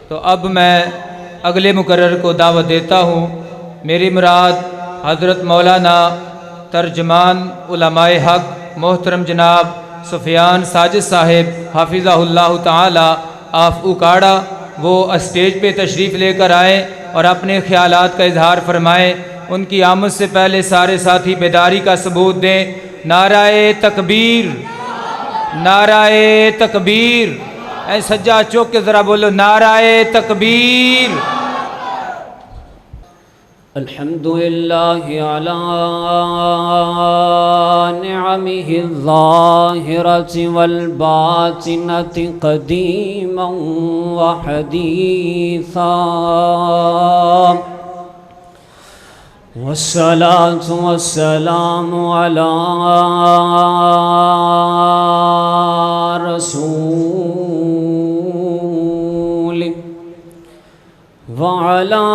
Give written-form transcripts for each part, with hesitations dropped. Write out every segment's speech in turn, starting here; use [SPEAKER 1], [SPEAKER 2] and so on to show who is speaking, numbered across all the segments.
[SPEAKER 1] تو اب میں اگلے مقرر کو دعوت دیتا ہوں۔ میری مراد حضرت مولانا ترجمان علماء حق محترم جناب سفیان ساجد صاحب حافظہ اللہ تعالی آف اکاڑا، وہ اسٹیج پہ تشریف لے کر آئیں اور اپنے خیالات کا اظہار فرمائیں۔ ان کی آمد سے پہلے سارے ساتھی بیداری کا ثبوت دیں۔ نعرہ تکبیر، نعرہ تکبیر، اے سجاد چوک کے ذرا بولو نعرہ تکبیر۔
[SPEAKER 2] الحمدللہ علی نعمہ الظاہرۃ والباطنۃ قدیما وحدیثا، والصلاة والسلام علی رسول وعلی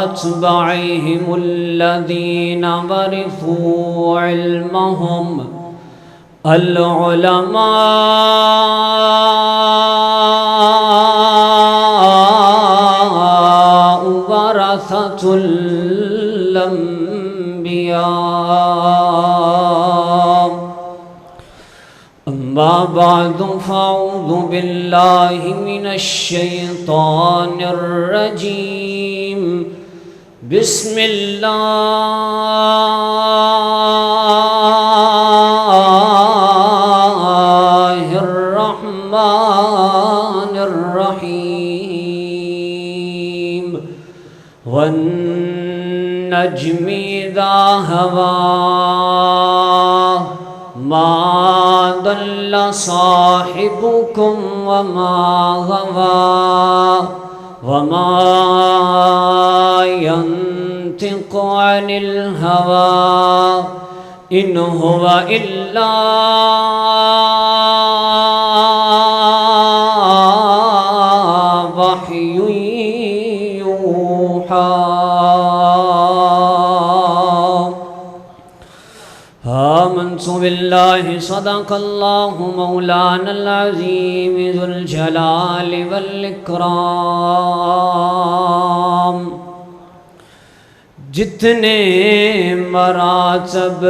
[SPEAKER 2] أتباعهم الذين ورثوا علمهم، العلماء ورثة الأنبياء، أما بعد فأعوذ بالله من الشيطان الرجيم، بسم الله الرحمن الرحيم، والنجم إذا هوى ما ضل صاحبكم وما غوى، وما ينطق عن الهوى إن هو إلا وحي يوحى، آمنت بالله صدق الله مولانا العظيم ذو الجلال والإكرام۔ جتنے مراتب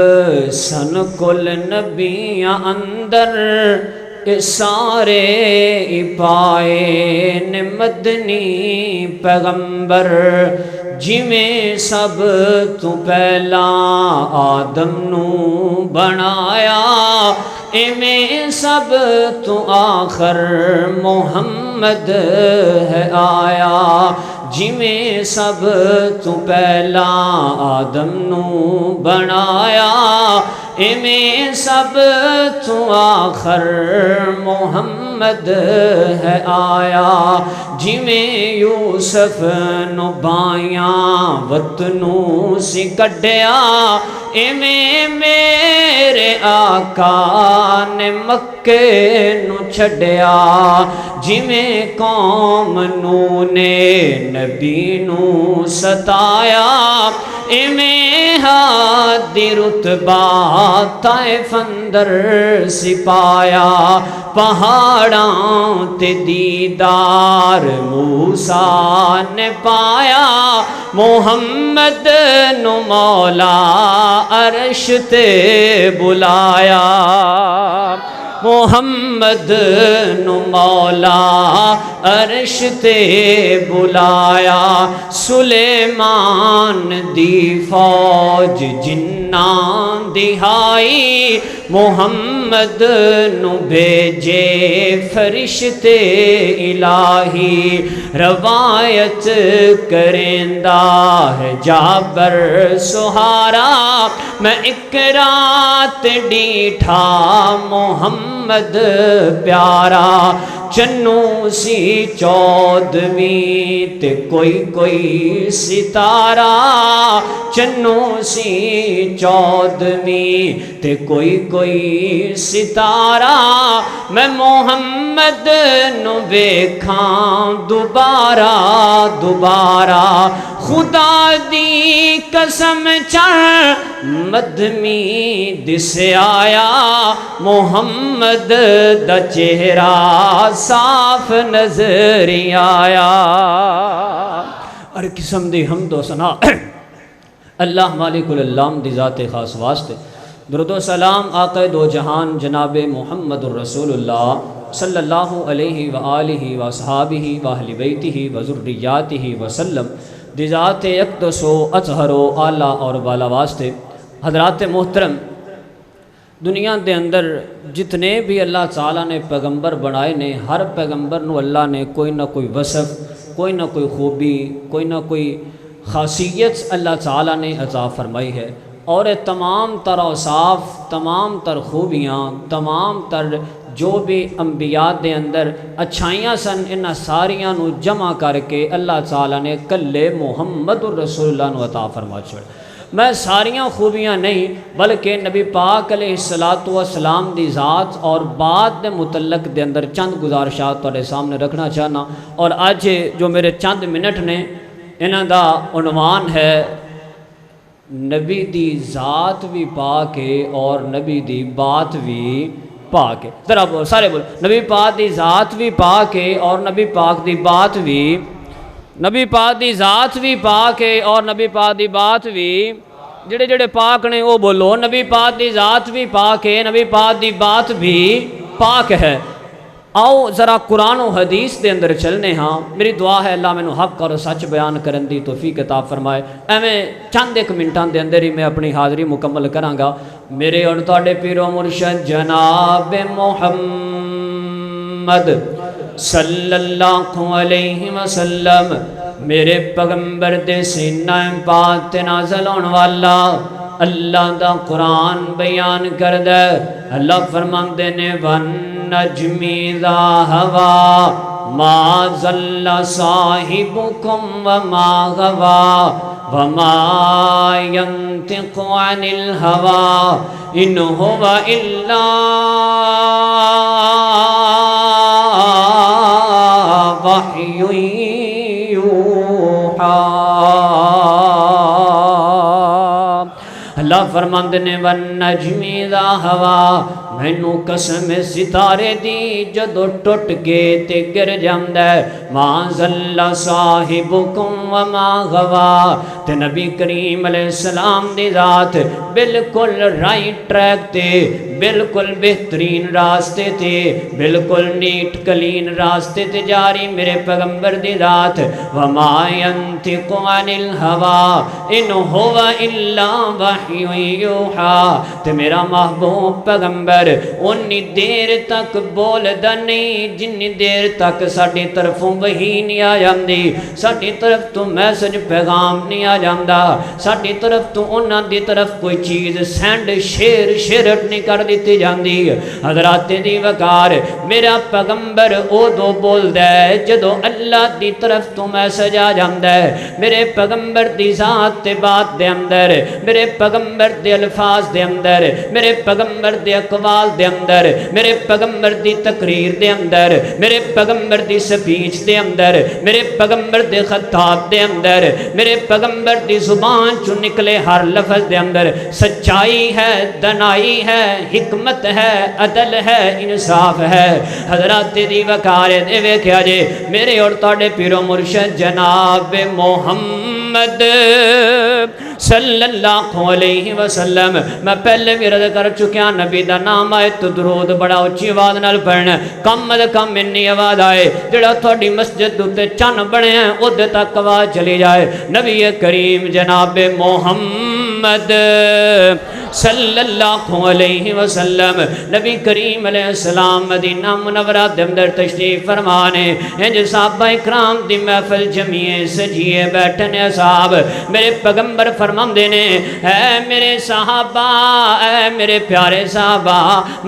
[SPEAKER 2] سن کل نبیاں اندر، سارے پائے نے مدنی پیغمبر، جویں سب تو پہلا آدم نو بنایا، ایویں سب تو آخر محمد ہے آیا، جویں سب تو پہلا آدم نو بنایا، ایویں سب تو آخر محمد ہے آیا، جویں یوسف نو بائیاں وطنوں سی کڈیا، ایویں میرے آقا نے مکے نو چھڈیا، جویں قوم نو نے نبی نو ستایا، ایویں ہادی رتبہ طائف اندر سپایا، پہاڑاں تے دیدار موسیٰ نے پایا، محمد نو مولا عرش تے بلایا، محمد نو مولا عرش تے بلایا، سلیمان دی فوج جنان دہائی، محمد نو بھیجے فرشتے الہی، روایت کریندا ہے جابر سہارا، میں ایک رات ڈیٹھا محمد پیارا، چنوں سی چودویں تے کوئی ستارہ، چنوں سی چودویں تے کوئی ستارہ، میں محمد نو ویکھاں دوبارہ دوبارہ، خدا دی قسم چڑھ مدمی دس آیا، محمد محمد دا چہرہ صاف نظر آیا۔ ہر قسم دی حمد و ثنا اللہ مالک العلام دی ذات خاص واسطے، درود و سلام آقا دو جہان جناب محمد الرسول اللہ صلی اللہ علیہ وآلہ وصحابہ واہل بیتہ وذریاتہ وسلم دی ذات اقدس و اطہر و اعلیٰ اور بالا واسطے۔ حضرات محترم، دنیا دے اندر جتنے بھی اللہ تعالیٰ نے پیغمبر بنائے نے، ہر پیغمبر نو اللہ نے کوئی نہ کوئی وصف، کوئی نہ کوئی خوبی، کوئی نہ کوئی خاصیت اللہ تعالیٰ نے عطا فرمائی ہے، اور تمام تر اوصاف، تمام تر خوبیاں، تمام تر جو بھی انبیاء دے اندر اچھائیاں سن، انہاں ساریاں نو جمع کر کے اللہ تعالیٰ نے کلے محمد الرسول اللہ نو عطا فرما چھوڑ۔ میں ساریاں خوبیاں نہیں بلکہ نبی پاک علیہ السلام دی ذات اور بات دے متعلق دے اندر چند گزارشات تواڈے سامنے رکھنا چاہنا، اور آج جو میرے چند منٹ نے انہاں دا عنوان ہے نبی دی ذات بھی پاک ہے اور نبی دی بات بھی پاک ہے۔ ذرا بول، سارے بول، نبی پاک دی ذات بھی پاک ہے اور نبی پاک دی بات بھی، نبی پاک دی ذات بھی پاک ہے اور نبی پاک دی بات بھی، جڑے جڑے پاک نے وہ بولو، نبی پاک دی ذات بھی پاک ہے، نبی پاک دی بات بھی پاک ہے۔ آؤ ذرا قرآن و حدیث دے اندر چلنے ہاں۔ میری دعا ہے اللہ مینوں حق اور سچ بیان کرن دی توفیق عطا فرمائے۔ ایویں چند ایک منٹاں دے اندر ہی میں اپنی حاضری مکمل کراں گا۔ میرے اور تواڈے پیر و مرشد جناب محمد صلی اللہ علیہ وسلم، میرے پیغمبر دے سینہ پاک تے نازل ہون والا اللہ دا قرآن بیان کردہ۔ اللہ فرماندے نے وَالنَّجْمِ اِذَا هَوَىٰ مَا ضَلَّ صَاحِبُكُمْ وَمَا غَوَىٰ وَمَا يَنطِقُ عَنِ الْهَوَىٰ إِنْ هُوَ إِلَّا وَحْيٌ يُوحَىٰ۔ اللہ فرماندے نے وَالنَّجْمِ اِذَا هَوَىٰ، مینوں قسم ستارے دی جدو ٹوٹ کے تے گر جاندے، ما ضل صاحبکم وما غوا، تے نبی کریم علیہ السلام دی ذات بالکل رائٹ ٹریک تے، بالکل بہترین راستے تے، بالکل نیٹ کلین راستے تے جاری میرے پیغمبر دی ذات۔ وما ينطق عن الهوى ان هو الا وحی یوحیٰ، تے میرا محبوب پیغمبر انی دیر تک بول دا نہیں جنی دیر تک ساڑی طرفوں وحی نہیں آ جاندی، ساڑی طرف تو میسج پیغام نہیں آ جاندہ، ساڑی طرف تو انہاں دی طرف کوئی چیز سینڈ شیرٹ نہیں کر دیتی جاندی۔ حضرات دی وقار میرا پیغمبر او دو بول دے جدو اللہ دی طرف تو میسج آ جاندہ، میرے پیغمبر دی ذات تے بات دے اندر، میرے پیغمبر دے الفاظ دے اندر، میرے پیغمبر دے اقوال دے اندر، میرے پیغمبر دی تقریر دے اندر، میرے پیغمبر دی سپیچ دے اندر، میرے پیغمبر دے خطاب دے اندر، میرے پیغمبر دی زبان چو نکلے ہر لفظ دے اندر سچائی ہے، دنائی ہے، حکمت ہے، عدل ہے، انصاف ہے۔ حضرات دی وقار دے ویکھیا جے میرے اور تواڈے پیر و مرشد جناب محمد صلی اللہ علیہ وسلم، میں پہلے بھی رد کر چکیا نبی دا نام آئے تو درود بڑا اچھی آواز نال پڑھنا، کم از کم انی آواز آئے جڑا تھوڑی مسجد دوتے چن بنے ہیں ادھے تک آواز چلی جائے۔ نبی کریم جناب محمد صلی اللہ علیہ وسلم، نبی کریم علیہ السلام مدینہ منورہ دے اندر تشریف فرمانے، انج صحابہ اکرام دی محفل جمعیے سجیے بیٹھنے صاحب، میرے پیغمبر فرماندے نے اے میرے صحابہ، اے میرے پیارے صحابہ،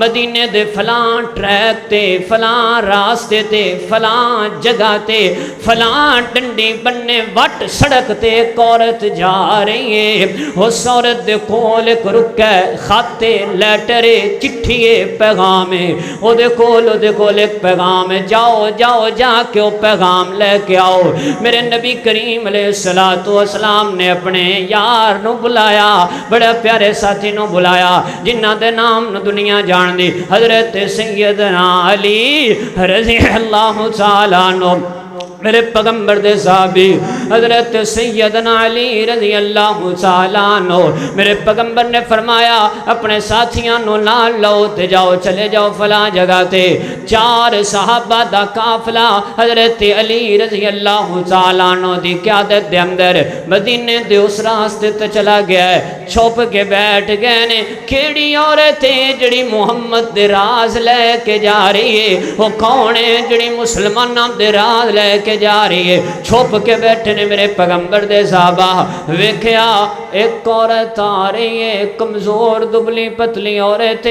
[SPEAKER 2] مدینے دے فلاں ٹریک تے، فلاں راستے تے، فلاں جگہ تے، فلاں ڈنڈی بننے وٹ سڑک تے ایک عورت جا رہی ہے، اس عورت دے کول ایک رک رکے خاتے لیٹرے چٹھیے پیغامے او دے کول ایک پیغام ہے جاؤ جاؤ جا کے وہ پیغام لے کے آؤ میرے نبی کریم علیہ السلام نے اپنے یار نو بلایا بڑے پیارے ساتھی نو بلایا جنہ دے نام نو دنیا جان دی حضرت سیدنا علی رضی اللہ تعالیٰ عنہ میرے پیغمبر دے صحابی حضرت سیدنا علی رضی اللہ تعالیٰ عنہ میرے پیغمبر نے فرمایا اپنے ساتھیاں نو نال لو تے جاؤ چلے جاؤ فلاں جگہ تے 4 صحابہ دا قافلہ حضرت علی رضی اللہ تعالیٰ عنہ دی قیادت دے اندر مدینے دے اس راستے تے چلا گیا ہے چھپ کے بیٹھ گئے نے کیڑی عورتیں جڑی محمد دے راز لے کے جا رہی ہے وہ کون ہے جڑی مسلمانوں دے راز لے کے جا رہی ہے چھپ کے بیٹھے نے میرے پیغمبر دے صحابہ ویکھیا ایک عورت آ رہی ہے کمزور دبلی پتلی عورت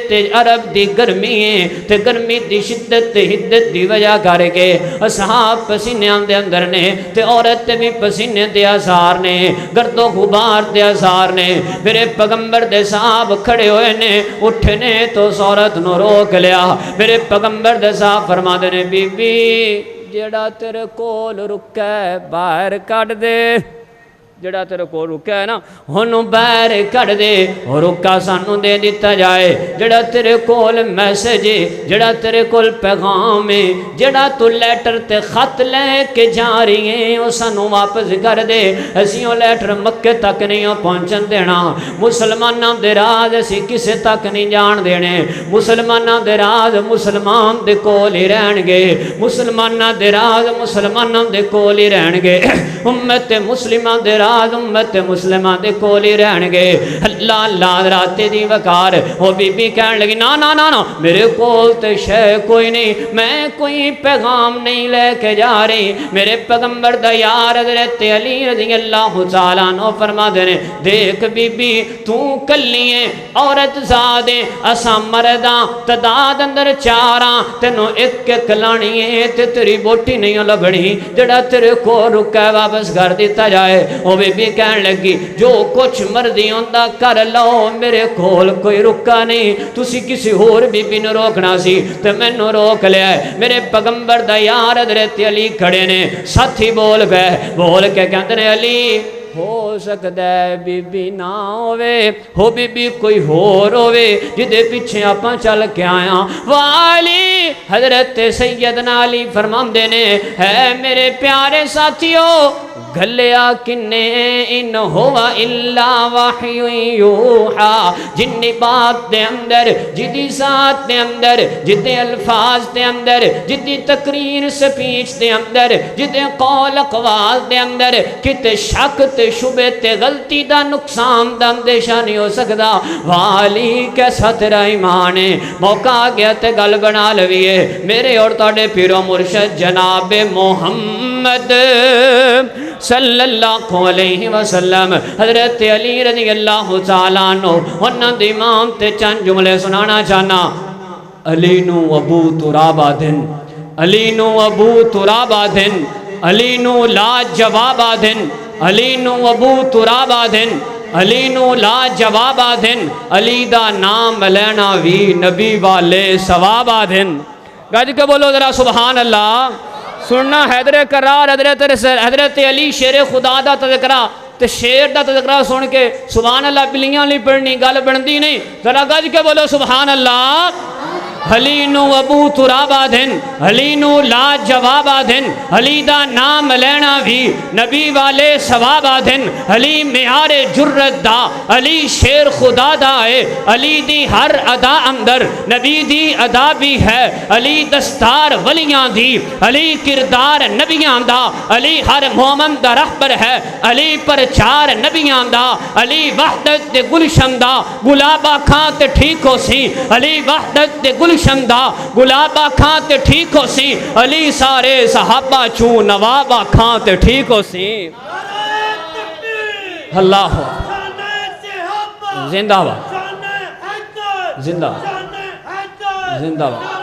[SPEAKER 2] تے عرب دی گرمی ہے تے گرمی دی شدت تے حدت دی وجہ کر کے اصحاب پسینے دے اندر نے تے عورت تے بھی پسینے دے آثار نے گرد و غبار دے آثار نے میرے پیغمبر دے صحاب کھڑے ہوئے نے اٹھے نے تو اس عورت نو روک لیا میرے پیغمبر دے صحاب فرما دے نے بی بی جڑا تیرے کول رکا ہے باہر کٹ دے جڑا تیرے کو رکا ہے نا ہنوں باہر کٹ دے اور رکا سانو دے دیتا جائے جڑا تیرے کول میسج ہے جڑا تیرے کول پیغام ہے جڑا تو لیٹر تے خط لے کے جا رہی ہیں وہ سانو واپس کر دے اسی وہ لیٹر مکے تک نہیں پہنچن دینا مسلمانوں دے راز اسی کسے تک نہیں جان دینے مسلمانوں دے راز مسلمان دے کول ہی رہن گے مسلمانوں دے راز مسلمانوں دے کول ہی رہن گے امت مسلمان دے راز امت مسلمہ دے کولی رہن گے اللہ اللہ راتے دی وقار وہ بی بی کہن لگی نا نا نا نا میرے کول تے شے کوئی نہیں میں کوئی پیغام نہیں لے کے جا رہی میرے پیغمبر دا یار حضرت علی رضی اللہ تعالیٰ عنہ فرما دینے دیکھ بی بی تو کلیے عورت زادے اسا مرداں تعداد اندر 4 تینوں ایک ایک لانیے تے تیری بوٹی نہیں لبنی جڑا تیرے کو رکا واپس کر دیتا جائے وہ بی بی کہن لگی جو کچھ مرضی ہوندا کر لو میرے کول کوئی رکا نہیں تسی کسی اور بی بی نو روکنا سی تے مینوں روک لیا ہے میرے پیغمبر دا یار حضرت علی کھڑے نے ساتھی بول کے کہندے نے علی ہو سکتا ہے بی بی نہ ہوئے ہو بی بی کوئی ہور ہوئے جدے پیچھے آپاں چل کے آیا والی حضرت سیدنا علی فرماندے نے ہے میرے پیارے ساتھیوں گھلیا کنے ان ہوا الا وحی یوحا جنی بات دے اندر جدی ذات دے اندر جدے الفاظ دے اندر جدی تقریر سپیچ دے اندر جدے قول اقوال دے اندر کتے شک تے شبہ تے غلطی دا نقصان دا اندیشہ نہیں ہو سکتا والی کیسا تیرا ایمان ہے موقع آ گیا تے گل بنا لویے میرے اور تاڑے پیرو مرشد جناب محمد صلی اللہ علیہ وسلم حضرت علی رضی اللہ تعالیٰ عنہ انہاں دی امام تے چند جملے سنانا چاہنا علی نو ابو ترابا دن علی نو ابو ترابا دن علی نو لا جوابا دن علی نو ابو ترابا دن علی نو لا جوابا دن علی دا نام لینا وی نبی والے ثوابا دن گج کے بولو ذرا سبحان اللہ سننا حیدر کرار حضرت علی شیر خدا دا تذکرہ تے شیر دا تذکرہ سن کے سبحان اللہ بلیاں لی پڑھنی گل بندی نہیں ذرا گج کے بولو سبحان اللہ علی نو ابو ترابا دن علی نو لا جوابا دن علی دا نام لینا بھی نبی والے ثوابا دن علی معیار جرت دا علی شیر خدا دا ہے علی دی ہر ادا اندر نبی دی ادا بھی ہے علی دستار ولیاں دی علی کردار نبیاں دا علی ہر مومن دا رہبر ہے علی پرچار نبیاں دا علی وحدت دے گلشن دا گلابا کھاں تے ٹھیک ہو سی علی وحدت دے گلشن دا گلابا کھاں تے ٹھیک ہو سی علی سارے صحابہ چوں نوابا کھاں تے ٹھیک ہو سی اللہ زندہ باد زندہ زندہ باد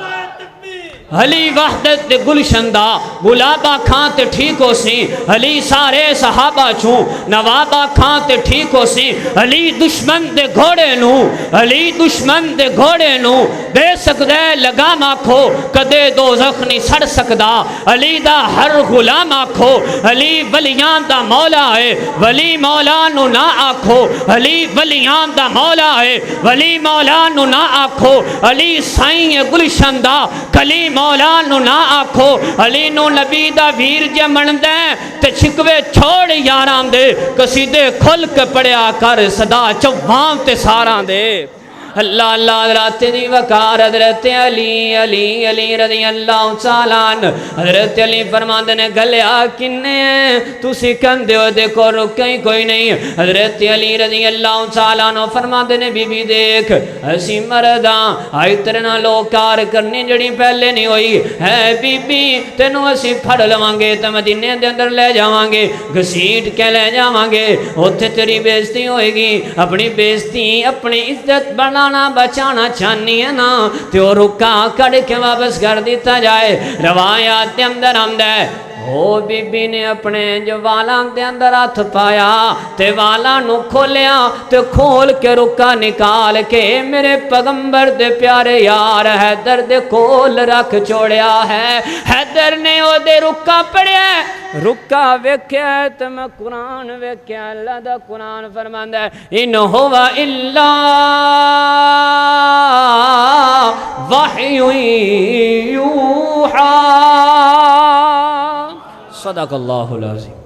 [SPEAKER 2] علی وحدت دے گلشن دا گلابا کھان تے ٹھیک ہو سی علی سارے صحابہ چوں نوابا کھان تے ٹھیک ہو سی علی دشمن دے گھوڑے نو علی دشمن دے گھوڑے نو دے سکدے لگام آکھو کدے دوزخ نہیں سڑ سکدا علی دا ہر غلام آکھو علی ولیان دا مولا ہے ولی مولا نو نہ آکھو علی ولیان دا مولا ہے ولی مولا نو نہ آکھو علی سائیں گلشن دا کلی مولا نو نہ آکھو علی نو نبی دا ویر جے مندیں تے چھکوے چھوڑ یاران دے قصیدے کھل کے پڑیا کر صدا چوہاں تے ساران دے اللہ اللہ حضرت دی وقار حضرت علی علی علی رضی اللہ تعالیٰ عنہ حضرت علی فرماندے نے گلیا کنے تسی کندے ہو دیکھو رکیں کوئی نہیں حضرت علی رضی اللہ تعالیٰ عنہ فرماندے نے بی بی دیکھ اسی مرداں آئی ترنا لوگ کار کرنی جڑی پہلے نہیں ہوئی ہے بی بی تینوں اسی پھڑ لوانگے تے مدینے دے اندر لے جاوانگے گھسیٹ کے لے جاوانگے اوتھے تیری بیزتی ہوئے گی اپنی بیزتی اپنی عزت بنا بچانا چاہنی ہے نا تو رکا کڑ کے واپس کر دیتا جائے روایات دے اندر ہے او بی بی نے اپنے جو والان دے اندر ہاتھ پایا تے والان نو کھولیا تے کھول کے رکا نکال کے میرے پیغمبر دے پیارے یار حیدر دے کھول رکھ چھوڑیا ہے حیدر نے او دے رکا پڑیا رکا ویکھیا تے میں قرآن ویکھیا اللہ دا قرآن فرماندا ہے ان ہوا الا وحی یوحا صدق اللہ العظیم